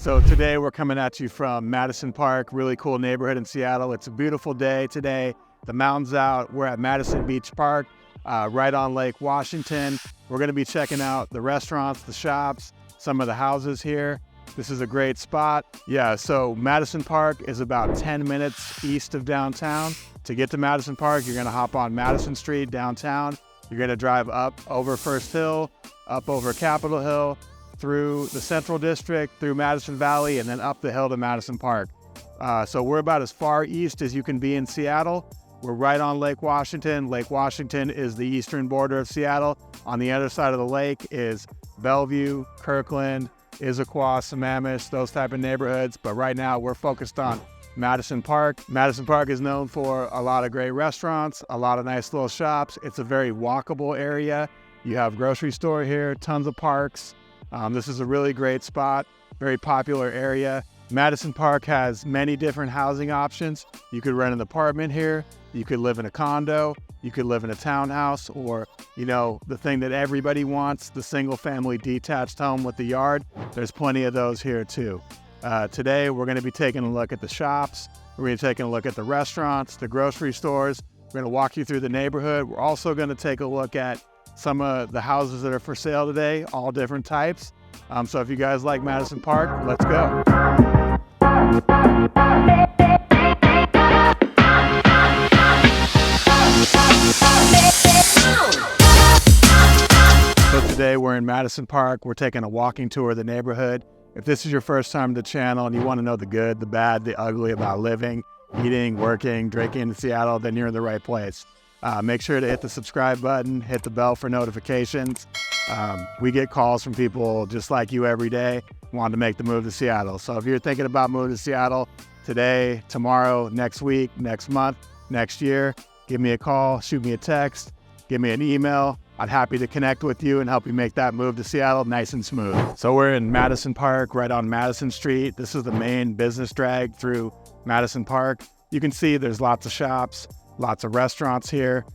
So today we're coming at you from Madison Park, really cool neighborhood in Seattle. It's a beautiful day today. The mountain's out. We're at Madison Beach Park, right on Lake Washington. We're gonna be checking out the restaurants, the shops, some of the houses here. This is a great spot. Yeah, so Madison Park is about 10 minutes east of downtown. To get to Madison Park, you're gonna hop on Madison Street downtown. You're gonna drive up over First Hill, up over Capitol Hill, through the Central District, through Madison Valley, and then up the hill to Madison Park. So we're about as far east as you can be in Seattle. We're right on Lake Washington. Lake Washington is the eastern border of Seattle. On the other side of the lake is Bellevue, Kirkland, Issaquah, Sammamish, those type of neighborhoods. But right now we're focused on Madison Park. Madison Park is known for a lot of great restaurants, a lot of nice little shops. It's a very walkable area. You have grocery store here, tons of parks. This is a really great spot, very popular area. Madison Park has many different housing options. You could rent an apartment here, you could live in a condo, you could live in a townhouse, or, you know, the thing that everybody wants, the single family detached home with the yard. There's plenty of those here too. Today, we're gonna be taking a look at the shops. We're gonna be taking a look at the restaurants, the grocery stores. We're gonna walk you through the neighborhood. We're also gonna take a look at some of the houses that are for sale today, all different types. So if you guys like Madison Park, let's go. So today we're in Madison Park. We're taking a walking tour of the neighborhood. If this is your first time to the channel and you want to know the good, the bad, the ugly about living, eating, working, drinking in Seattle, then you're in the right place. Make sure to hit the subscribe button, hit the bell for notifications. We get calls from people just like you every day wanting to make the move to Seattle. So if you're thinking about moving to Seattle today, tomorrow, next week, next month, next year, give me a call, shoot me a text, give me an email. I'm happy to connect with you and help you make that move to Seattle nice and smooth. So we're in Madison Park, right on Madison Street. This is the main business drag through Madison Park. You can see there's lots of shops, lots of restaurants here.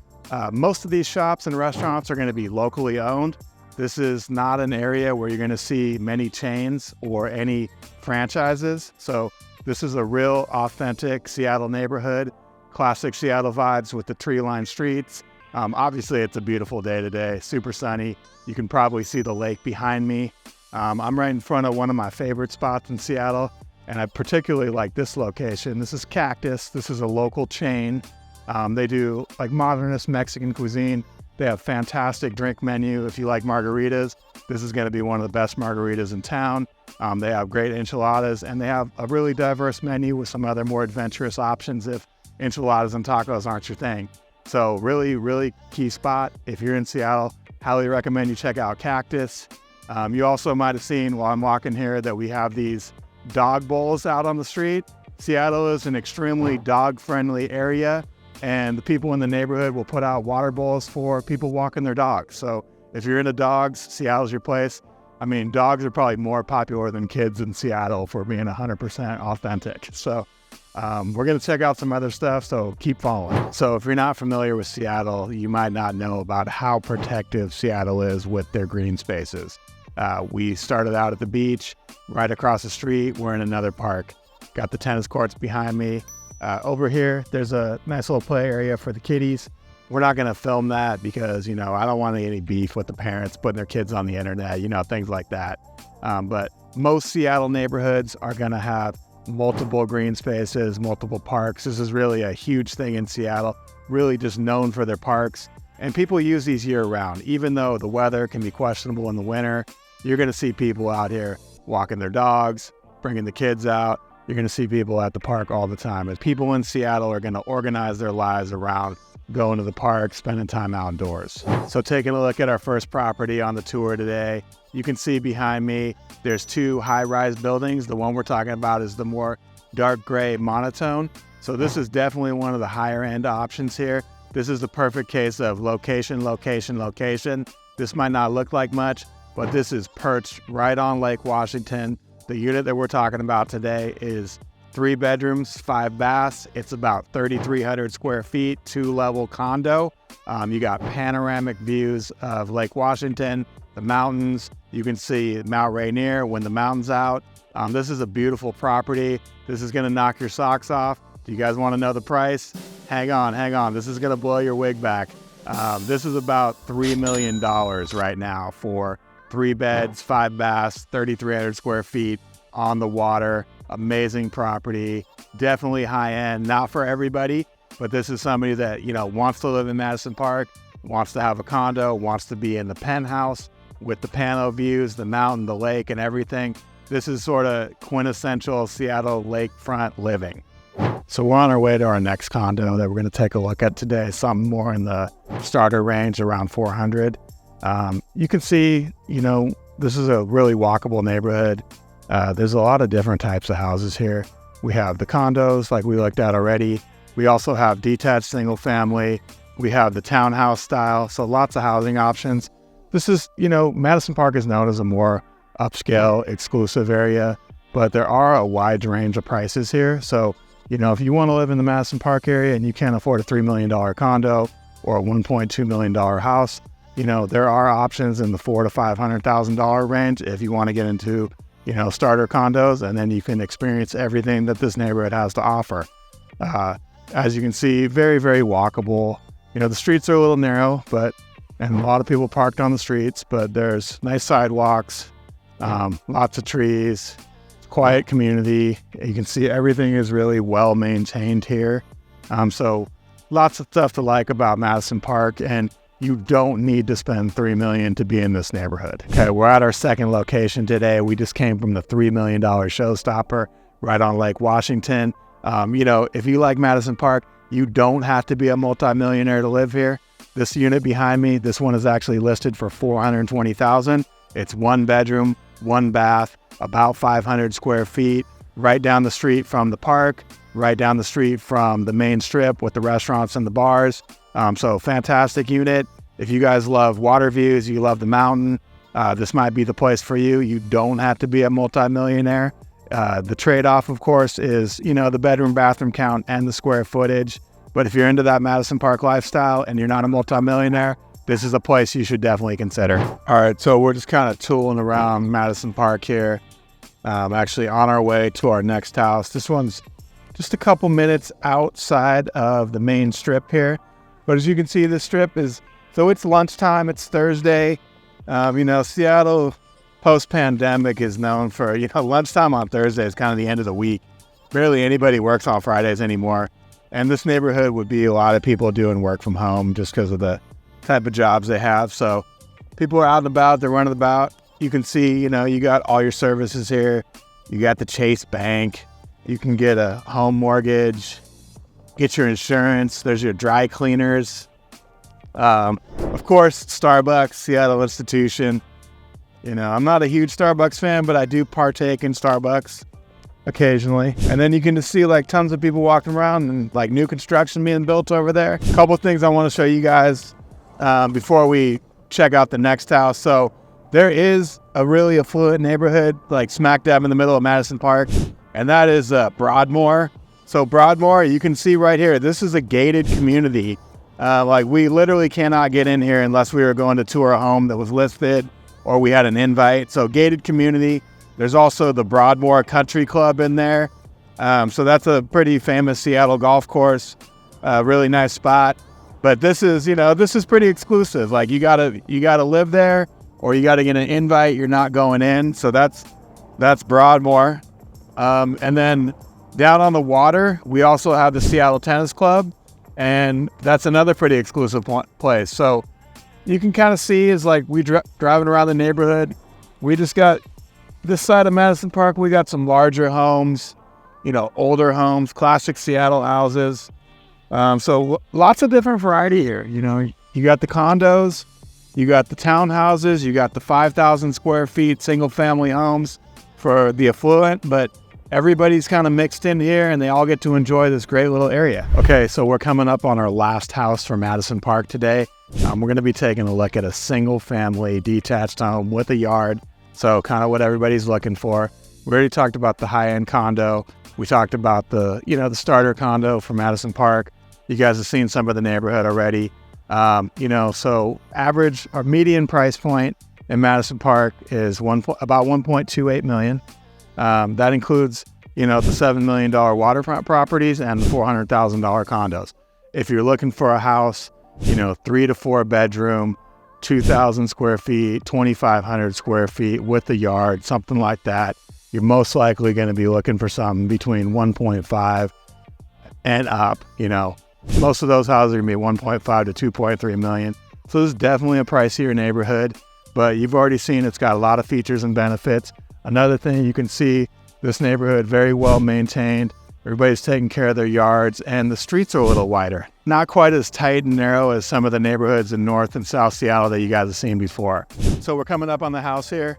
Most of these shops and restaurants are going to be locally owned. This is not an area where you're going to see many chains or any franchises. So this is a real authentic Seattle neighborhood, classic Seattle vibes with the tree-lined streets. Obviously, it's a beautiful day today, super sunny. You can probably see the lake behind me. I'm right in front of one of my favorite spots in Seattle, and I particularly like this location. This is Cactus. This is a local chain. They do like modernist Mexican cuisine. They have fantastic drink menu. If you like margaritas, this is going to be one of the best margaritas in town. They have great enchiladas, and they have a really diverse menu with some other more adventurous options if enchiladas and tacos aren't your thing. So really, really key spot. If you're in Seattle, highly recommend you check out Cactus. You also might have seen while I'm walking here that we have these dog bowls out on the street. Seattle is an extremely dog-friendly area, and the people in the neighborhood will put out water bowls for people walking their dogs. So if you're into dogs, Seattle's your place. I mean, dogs are probably more popular than kids in Seattle, for being 100% authentic. So we're gonna check out some other stuff, so keep following. So if you're not familiar with Seattle, you might not know about how protective Seattle is with their green spaces. We started out at the beach, right across the street, we're in another park. Got the tennis courts behind me. Over here, there's a nice little play area for the kiddies. We're not going to film that because, you know, I don't want any beef with the parents putting their kids on the internet, you know, things like that. But most Seattle neighborhoods are going to have multiple green spaces, multiple parks. This is really a huge thing in Seattle, really just known for their parks. And people use these year round. Even though the weather can be questionable in the winter, you're going to see people out here walking their dogs, bringing the kids out. You're going to see people at the park all the time. And people in Seattle are going to organize their lives around going to the park, spending time outdoors. So taking a look at our first property on the tour today, you can see behind me, there's two high-rise buildings. The one we're talking about is the more dark gray monotone. So this is definitely one of the higher end options here. This is the perfect case of location, location, location. This might not look like much, but this is perched right on Lake Washington. The unit that we're talking about today is 3 bedrooms, 5 baths. It's about 3,300 square feet, 2-level condo. You got panoramic views of Lake Washington, the mountains. You can see Mount Rainier when the mountain's out. This is a beautiful property. This is gonna knock your socks off. Do you guys wanna know the price? Hang on. This is gonna blow your wig back. This is about $3 million right now for 3 beds, 5 baths, 3,300 square feet on the water. Amazing property, definitely high end, not for everybody, but this is somebody that, wants to live in Madison Park, wants to have a condo, wants to be in the penthouse with the pano views, the mountain, the lake, and everything. This is sort of quintessential Seattle lakefront living. So we're on our way to our next condo that we're going to take a look at today, something more in the starter range around 400. You can see, this is a really walkable neighborhood. There's a lot of different types of houses here. We have the condos like we looked at already. We also have detached single family. We have the townhouse style, so lots of housing options. This is, Madison Park is known as a more upscale, exclusive area, but there are a wide range of prices here. So, if you want to live in the Madison Park area and you can't afford a $3 million condo or a $1.2 million house, there are options in the $400,000 to $500,000 range if you want to get into starter condos, and then you can experience everything that this neighborhood has to offer. As you can see, very, very walkable. The streets are a little narrow, and a lot of people parked on the streets, but there's nice sidewalks, lots of trees, quiet community. You can see everything is really well maintained here. So lots of stuff to like about Madison Park, and you don't need to spend $3 million to be in this neighborhood. Okay, we're at our second location today. We just came from the $3 million showstopper right on Lake Washington. If you like Madison Park, you don't have to be a multimillionaire to live here. This unit behind me, this one is actually listed for $420,000. It's 1 bedroom, 1 bath, about 500 square feet, right down the street from the park, right down the street from the main strip with the restaurants and the bars. So fantastic unit. If you guys love water views, you love the mountain, this might be the place for you. You don't have to be a multimillionaire. The trade-off, of course, is, the bedroom bathroom count and the square footage. But if you're into that Madison Park lifestyle and you're not a multimillionaire, this is a place you should definitely consider. All right, so we're just kind of tooling around Madison Park here. Actually on our way to our next house. This one's just a couple minutes outside of the main strip here. But as you can see, this strip it's lunchtime, it's Thursday. Seattle post-pandemic is known for, lunchtime on Thursday is kind of the end of the week. Barely anybody works on Fridays anymore. And this neighborhood would be a lot of people doing work from home just because of the type of jobs they have. So people are out and about, they're running about. You can see, you got all your services here. You got the Chase Bank. You can get a home mortgage, get your insurance. There's your dry cleaners. Of course, Starbucks, Seattle institution. I'm not a huge Starbucks fan, but I do partake in Starbucks occasionally. And then you can just see tons of people walking around and new construction being built over there. A couple things I want to show you guys before we check out the next house. So there is a really affluent neighborhood smack dab in the middle of Madison Park, and that is Broadmoor. So Broadmoor, you can see right here, this is a gated community. We literally cannot get in here unless we were going to tour a home that was listed or we had an invite. So gated community. There's also the Broadmoor Country Club in there. So that's a pretty famous Seattle golf course. Really nice spot. But this is pretty exclusive. You gotta live there, or you gotta get an invite. You're not going in. So that's Broadmoor. And then down on the water, we also have the Seattle Tennis Club, and that's another pretty exclusive place. So you can kind of see we driving around the neighborhood. We just got this side of Madison Park. We got some larger homes, older homes, classic Seattle houses. So lots of different variety here. You got the condos, you got the townhouses, you got the 5,000 square feet single family homes for the affluent, but everybody's kind of mixed in here and they all get to enjoy this great little area. Okay, so we're coming up on our last house for Madison Park today. We're going to be taking a look at a single family detached home with a yard. So kind of what everybody's looking for. We already talked about the high-end condo. We talked about the starter condo for Madison Park. You guys have seen some of the neighborhood already. So average or median price point in Madison Park is about $1.28 million. That includes, the $7 million waterfront properties and the $400,000 condos. If you're looking for a house, 3 to 4 bedroom, 2,000 square feet, 2,500 square feet with a yard, something like that, you're most likely going to be looking for something between 1.5 and up. Most of those houses are going to be 1.5 to 2.3 million. So this is definitely a pricier neighborhood, but you've already seen it's got a lot of features and benefits. Another thing you can see, this neighborhood very well maintained. Everybody's taking care of their yards, and the streets are a little wider. Not quite as tight and narrow as some of the neighborhoods in North and South Seattle that you guys have seen before. So we're coming up on the house here.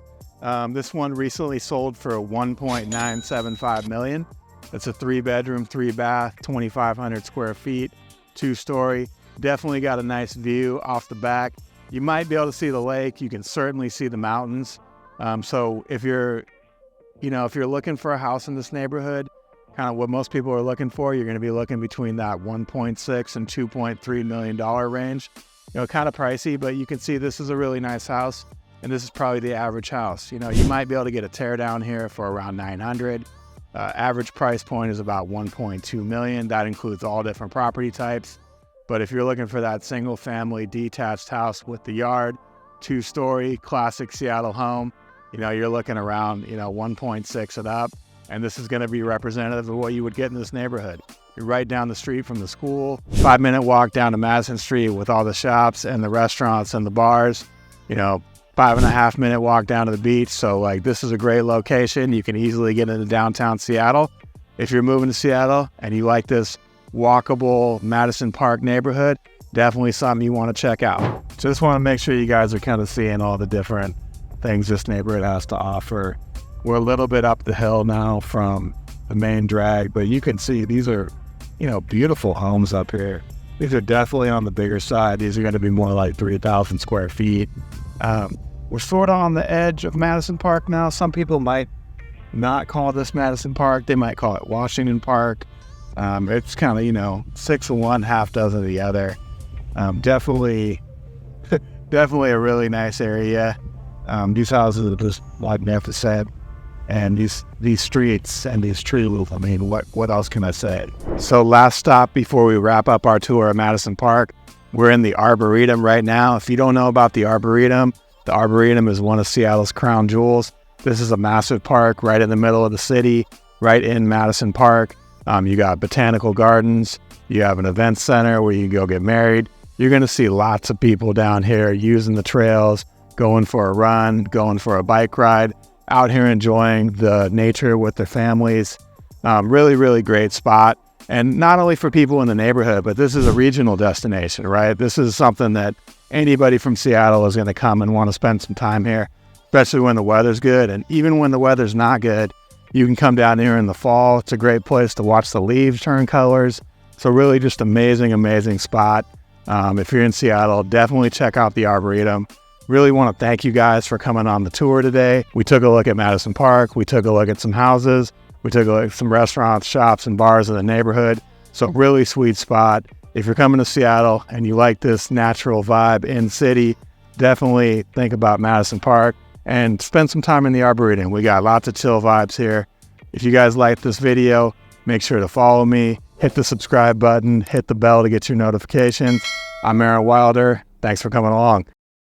This one recently sold for $1.975 million. It's a 3-bedroom, 3-bath, 2,500 square feet, 2-story. Definitely got a nice view off the back. You might be able to see the lake. You can certainly see the mountains. So if you're looking for a house in this neighborhood, kind of what most people are looking for, you're going to be looking between that $1.6 and $2.3 million range. Kind of pricey, but you can see this is a really nice house, and this is probably the average house. You might be able to get a tear down here for around $900. Average price point is about $1.2 million. That includes all different property types. But if you're looking for that single family detached house with the yard, 2-story, classic Seattle home, you're looking around, 1.6 and up. And this is going to be representative of what you would get in this neighborhood. You're right down the street from the school, 5-minute walk down to Madison Street with all the shops and the restaurants and the bars, 5.5-minute walk down to the beach. So this is a great location. You can easily get into downtown Seattle. If you're moving to Seattle and you like this walkable Madison Park neighborhood, definitely something you want to check out. Just want to make sure you guys are kind of seeing all the different things this neighborhood has to offer. We're a little bit up the hill now from the main drag, but you can see these are, beautiful homes up here. These are definitely on the bigger side. These are going to be more like 3,000 square feet. We're sort of on the edge of Madison Park now. Some people might not call this Madison Park. They might call it Washington Park. It's kind of, 6 of one, half dozen of the other. Definitely a really nice area. These houses are just magnificent. And these streets and these trees, what else can I say? So last stop before we wrap up our tour of Madison Park, we're in the Arboretum right now. If you don't know about the Arboretum is one of Seattle's crown jewels. This is a massive park right in the middle of the city, right in Madison Park. You got botanical gardens. You have an event center where you can go get married. You're going to see lots of people down here using the trails, going for a run, going for a bike ride, out here enjoying the nature with their families. Really, really great spot. And not only for people in the neighborhood, but this is a regional destination, right? This is something that anybody from Seattle is going to come and want to spend some time here, especially when the weather's good. And even when the weather's not good, you can come down here in the fall. It's a great place to watch the leaves turn colors. So really just amazing, amazing spot. If you're in Seattle, definitely check out the Arboretum. Really want to thank you guys for coming on the tour today. We took a look at Madison Park. We took a look at some houses. We took a look at some restaurants, shops, and bars in the neighborhood. So really sweet spot. If you're coming to Seattle and you like this natural vibe in city, definitely think about Madison Park and spend some time in the Arboretum. We got lots of chill vibes here. If you guys like this video, make sure to follow me, hit the subscribe button, hit the bell to get your notifications. I'm Aaron Wilder. Thanks for coming along.